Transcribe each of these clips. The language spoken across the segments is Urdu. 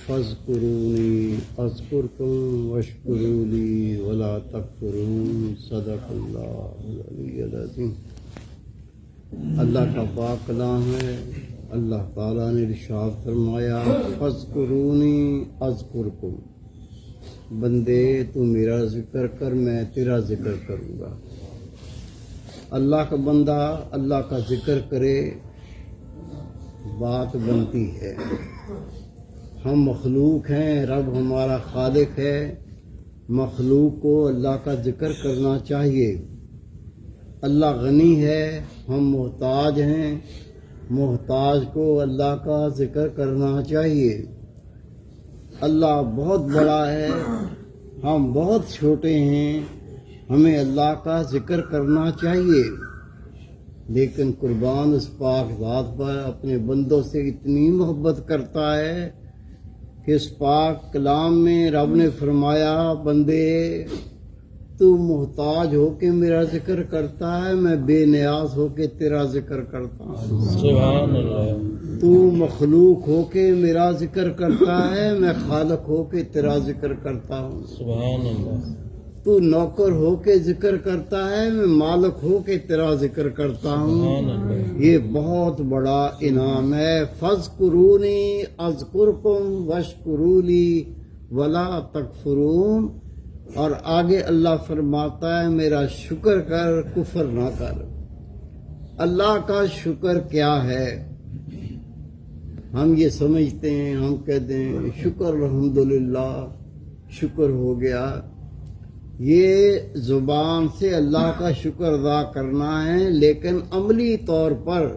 فاذکرونی اذکرکم واشکروا لی ولا تکفرون صدق اللہ العلی العظیم۔ اللہ کا پاک کلام ہے۔ اللہ تعالیٰ نے ارشاد فرمایا فاذکرونی اذکرکم، بندے تو میرا ذکر کر میں تیرا ذکر کروں گا۔ اللہ کا بندہ اللہ کا ذکر کرے بات بنتی ہے۔ ہم مخلوق ہیں، رب ہمارا خالق ہے، مخلوق کو اللہ کا ذکر کرنا چاہیے۔ اللہ غنی ہے، ہم محتاج ہیں، محتاج کو اللہ کا ذکر کرنا چاہیے۔ اللہ بہت بڑا ہے، ہم بہت چھوٹے ہیں، ہمیں اللہ کا ذکر کرنا چاہیے۔ لیکن قربان اس پاک ذات پر اپنے بندوں سے اتنی محبت کرتا ہے کہ اس پاک کلام میں رب نے فرمایا بندے تو محتاج ہو کے میرا ذکر کرتا ہے، میں بے نیاز ہو کے تیرا ذکر کرتا ہوں۔ سبحان اللہ۔ تو مخلوق ہو کے میرا ذکر کرتا ہے، میں خالق ہو کے تیرا ذکر کرتا ہوں۔ سبحان اللہ۔ تو نوکر ہو کے ذکر کرتا ہے، میں مالک ہو کے تیرا ذکر کرتا ہوں۔ یہ بہت بڑا انعام ہے۔ فاذکرونی اذکرکم واشکروا لی ولا تکفرون۔ اور آگے اللہ فرماتا ہے میرا شکر کر، کفر نہ کر۔ اللہ کا شکر کیا ہے؟ ہم یہ سمجھتے ہیں، ہم کہتے ہیں شکر الحمدللہ، شکر ہو گیا۔ یہ زبان سے اللہ کا شکر ادا کرنا ہے، لیکن عملی طور پر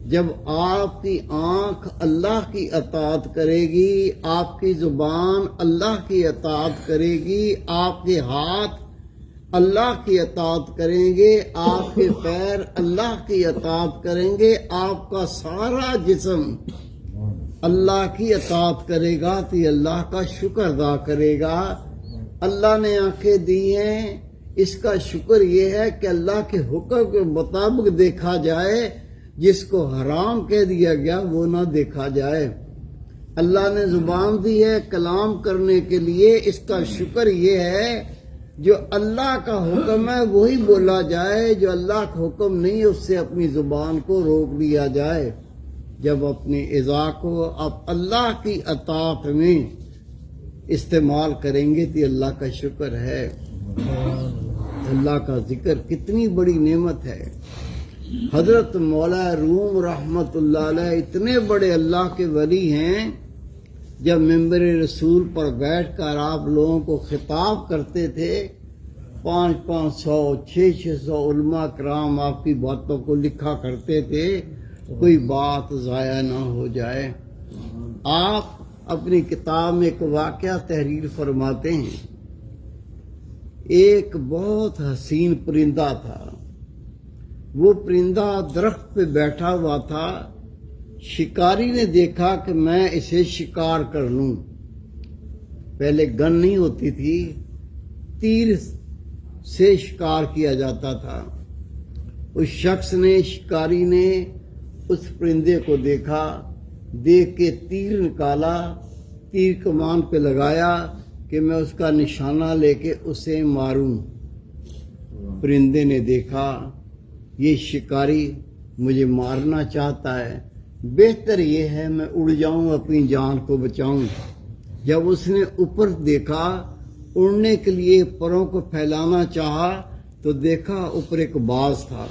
جب آپ کی آنکھ اللہ کی اطاعت کرے گی، آپ کی زبان اللہ کی اطاعت کرے گی، آپ کے ہاتھ اللہ کی اطاعت کریں گے، آپ کے پیر اللہ کی اطاعت کریں گے، آپ کا سارا جسم اللہ کی اطاعت کرے گا تو یہ اللہ کا شکر ادا کرے گا۔ اللہ نے آنکھیں دی ہیں، اس کا شکر یہ ہے کہ اللہ کے حکم کے مطابق دیکھا جائے، جس کو حرام کہہ دیا گیا وہ نہ دیکھا جائے۔ اللہ نے زبان دی ہے کلام کرنے کے لیے، اس کا شکر یہ ہے جو اللہ کا حکم ہے وہی بولا جائے، جو اللہ کا حکم نہیں اس سے اپنی زبان کو روک دیا جائے۔ جب اپنی اذا کو آپ اللہ کی اطاعت میں استعمال کریں گے تو اللہ کا شکر ہے۔ اللہ کا ذکر کتنی بڑی نعمت ہے۔ حضرت مولا روم رحمت اللہ علیہ اتنے بڑے اللہ کے ولی ہیں، جب ممبر رسول پر بیٹھ کر آپ لوگوں کو خطاب کرتے تھے، 500 600 علماء کرام آپ کی باتوں کو لکھا کرتے تھے، کوئی بات ضائع نہ ہو جائے۔ آپ اپنی کتاب میں ایک واقعہ تحریر فرماتے ہیں۔ ایک بہت حسین پرندہ تھا، وہ پرندہ درخت پہ بیٹھا ہوا تھا۔ شکاری نے دیکھا کہ میں اسے شکار کر لوں۔ پہلے گن نہیں ہوتی تھی، تیر سے شکار کیا جاتا تھا۔ اس شخص نے، شکاری نے اس پرندے کو دیکھا، دیکھ کے تیر نکالا، تیر کمان پہ لگایا کہ میں اس کا نشانہ لے کے اسے ماروں۔ پرندے نے دیکھا یہ شکاری مجھے مارنا چاہتا ہے، بہتر یہ ہے میں اڑ جاؤں، اپنی جان کو بچاؤں۔ جب اس نے اوپر دیکھا، اڑنے کے لیے پروں کو پھیلانا چاہا تو دیکھا اوپر ایک باز تھا۔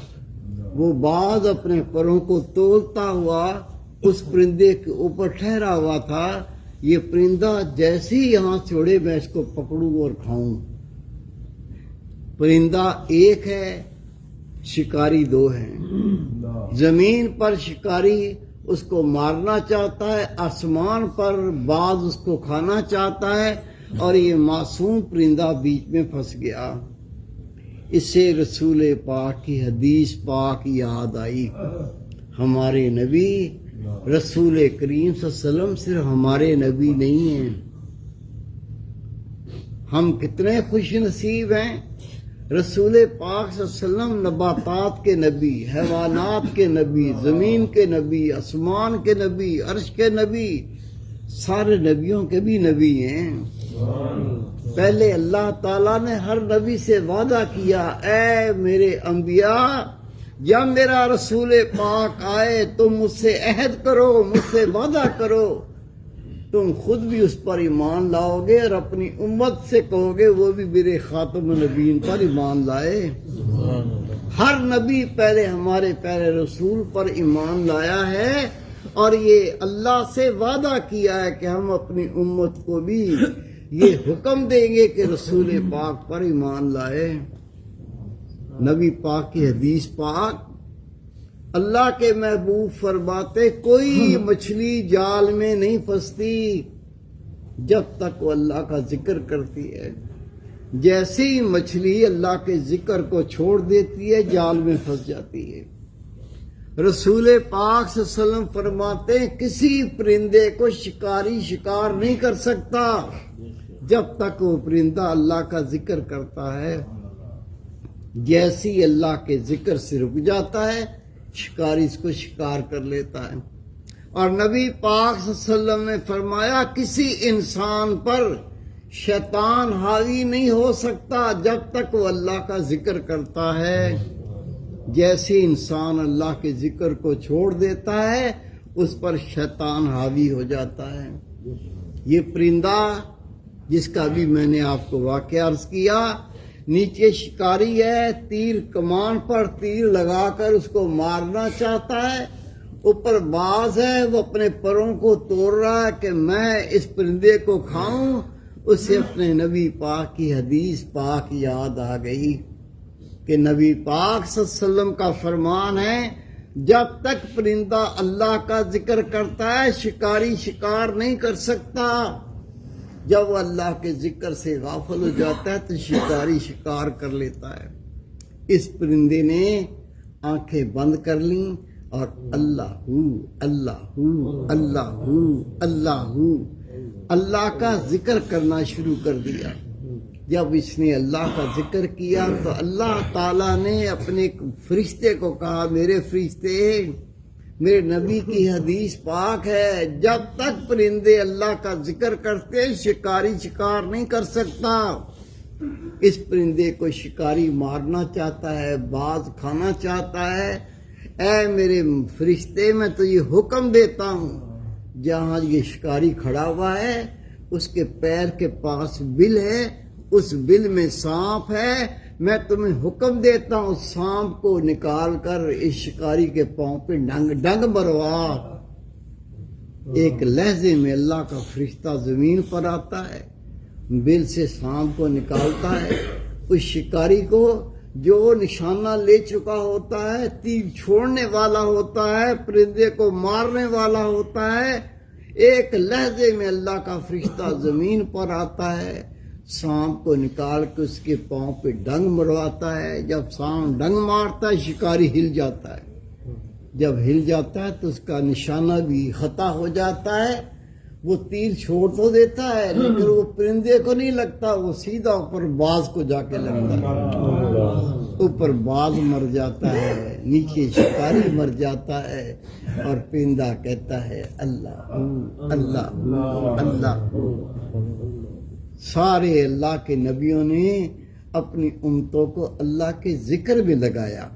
وہ باز اپنے پروں کو تولتا ہوا اس پرندے کے اوپر ٹھہرا ہوا تھا۔ یہ پرندہ جیسے ہی یہاں سے اڑے میں اس کو پکڑوں اور کھاؤں۔ پرندہ ایک ہے، شکاری دو ہیں۔ زمین پر شکاری اس کو مارنا چاہتا ہے، آسمان پر باز اس کو کھانا چاہتا ہے، اور یہ معصوم پرندہ بیچ میں پھنس گیا۔ اس سے رسول پاک کی حدیث پاک یاد آئی۔ ہمارے نبی رسول کریم صلی اللہ علیہ وسلم صرف ہمارے نبی نہیں ہیں، ہم کتنے خوش نصیب ہیں۔ رسول پاک صلی اللہ علیہ وسلم نباتات کے نبی، حیوانات کے نبی، زمین کے نبی، آسمان کے نبی، عرش کے نبی، سارے نبیوں کے بھی نبی ہیں. پہلے اللہ تعالیٰ نے ہر نبی سے وعدہ کیا، اے میرے انبیاء جب میرا رسول پاک آئے تم مجھ سے عہد کرو، مجھ سے وعدہ کرو، تم خود بھی اس پر ایمان لاؤ گے اور اپنی امت سے کہو گے وہ بھی میرے خاتم النبیین پر ایمان لائے. ہر نبی پہلے ہمارے پیارے رسول پر ایمان لایا ہے اور یہ اللہ سے وعدہ کیا ہے کہ ہم اپنی امت کو بھی یہ حکم دیں گے کہ رسول پاک پر ایمان لائے. نبی پاک کی حدیث پاک، اللہ کے محبوب فرماتے کوئی مچھلی جال میں نہیں پھنستی جب تک وہ اللہ کا ذکر کرتی ہے. جیسے ہی مچھلی اللہ کے ذکر کو چھوڑ دیتی ہے جال میں پھنس جاتی ہے. رسول پاک صلی اللہ علیہ وسلم فرماتے ہیں کسی پرندے کو شکاری شکار نہیں کر سکتا جب تک وہ پرندہ اللہ کا ذکر کرتا ہے. جیسے ہی اللہ کے ذکر سے رک جاتا ہے شکاری اس کو شکار کر لیتا ہے. اور نبی پاک صلی اللہ علیہ وسلم نے فرمایا کسی انسان پر شیطان حاوی نہیں ہو سکتا جب تک وہ اللہ کا ذکر کرتا ہے. جیسے انسان اللہ کے ذکر کو چھوڑ دیتا ہے اس پر شیطان حاوی ہو جاتا ہے. یہ پرندہ جس کا بھی میں نے آپ کو واقعہ عرض کیا، نیچے شکاری ہے، تیر کمان پر تیر لگا کر اس کو مارنا چاہتا ہے، اوپر باز ہے وہ اپنے پروں کو توڑ رہا ہے کہ میں اس پرندے کو کھاؤں. اسے اپنے نبی پاک کی حدیث پاک یاد آ گئی کہ نبی پاک صلی اللہ علیہ وسلم کا فرمان ہے جب تک پرندہ اللہ کا ذکر کرتا ہے شکاری شکار نہیں کر سکتا. جب وہ اللہ کے ذکر سے غافل ہو جاتا ہے تو شکاری شکار کر لیتا ہے. اس پرندے نے آنکھیں بند کر لیں اور اللہ اللہ اللہ اللہ اللہ کا ذکر کرنا شروع کر دیا. جب اس نے اللہ کا ذکر کیا تو اللہ تعالیٰ نے اپنے فرشتے کو کہا میرے فرشتے، میرے نبی کی حدیث پاک ہے جب تک پرندے اللہ کا ذکر کرتے شکاری شکار نہیں کر سکتا. اس پرندے کو شکاری مارنا چاہتا ہے، باز کھانا چاہتا ہے. اے میرے فرشتے میں تو یہ حکم دیتا ہوں جہاں یہ شکاری کھڑا ہوا ہے اس کے پیر کے پاس بل ہے، اس بل میں سانپ ہے، میں تمہیں حکم دیتا ہوں سانپ کو نکال کر اس شکاری کے پاؤں پہ ڈنگ مروا. ایک لہجے میں اللہ کا فرشتہ زمین پر آتا ہے، بل سے سانپ کو نکالتا ہے. اس شکاری کو جو نشانہ لے چکا ہوتا ہے، تیر چھوڑنے والا ہوتا ہے، پرندے کو مارنے والا ہوتا ہے، ایک لہجے میں اللہ کا فرشتہ زمین پر آتا ہے، سانپ کو نکال کے اس کے پاؤں پہ ڈنگ مرواتا ہے. جب سانپ ڈنگ مارتا ہے شکاری ہل جاتا ہے. جب ہل جاتا ہے تو اس کا نشانہ بھی خطا ہو جاتا ہے. وہ تیر چھوڑ تو دیتا ہے لیکن وہ پرندے کو نہیں لگتا، وہ سیدھا اوپر باز کو جا کے لگتا ہے. اوپر باز مر جاتا ہے، نیچے شکاری مر جاتا ہے اور پرندہ کہتا ہے اللہ اللہ اللہ. سارے اللہ کے نبیوں نے اپنی امتوں کو اللہ کے ذکر میں لگایا.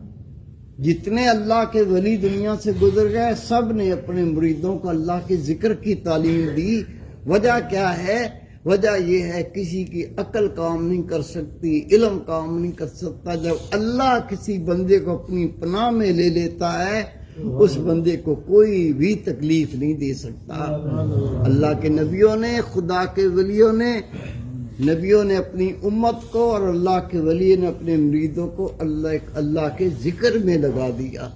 جتنے اللہ کے ولی دنیا سے گزر گئے سب نے اپنے مریدوں کو اللہ کے ذکر کی تعلیم دی. وجہ کیا ہے؟ وجہ یہ ہے کسی کی عقل کام نہیں کر سکتی، علم کام نہیں کر سکتا. جب اللہ کسی بندے کو اپنی پناہ میں لے لیتا ہے اس بندے کو کوئی بھی تکلیف نہیں دے سکتا. اللہ کے نبیوں نے، خدا کے ولیوں نے، نبیوں نے اپنی امت کو اور اللہ کے ولی نے اپنے مریدوں کو اللہ کے ذکر میں لگا دیا.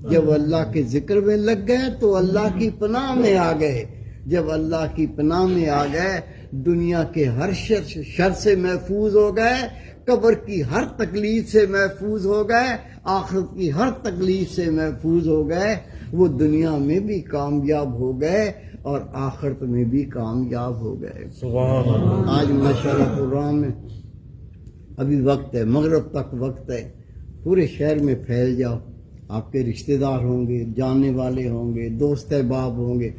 جب اللہ کے ذکر میں لگ گئے تو اللہ کی پناہ میں آ گئے. جب اللہ کی پناہ میں آ گئے دنیا کے ہر شر سے محفوظ ہو گئے، قبر کی ہر تکلیف سے محفوظ ہو گئے، آخرت کی ہر تکلیف سے محفوظ ہو گئے. وہ دنیا میں بھی کامیاب ہو گئے اور آخرت میں بھی کامیاب ہو گئے. سبحان اللہ. آج ماشاءاللہ پروگرام میں ابھی وقت ہے، مغرب تک وقت ہے. پورے شہر میں پھیل جاؤ. آپ کے رشتہ دار ہوں گے، جاننے والے ہوں گے، دوست احباب ہوں گے،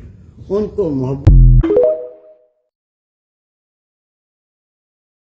ان کو محبت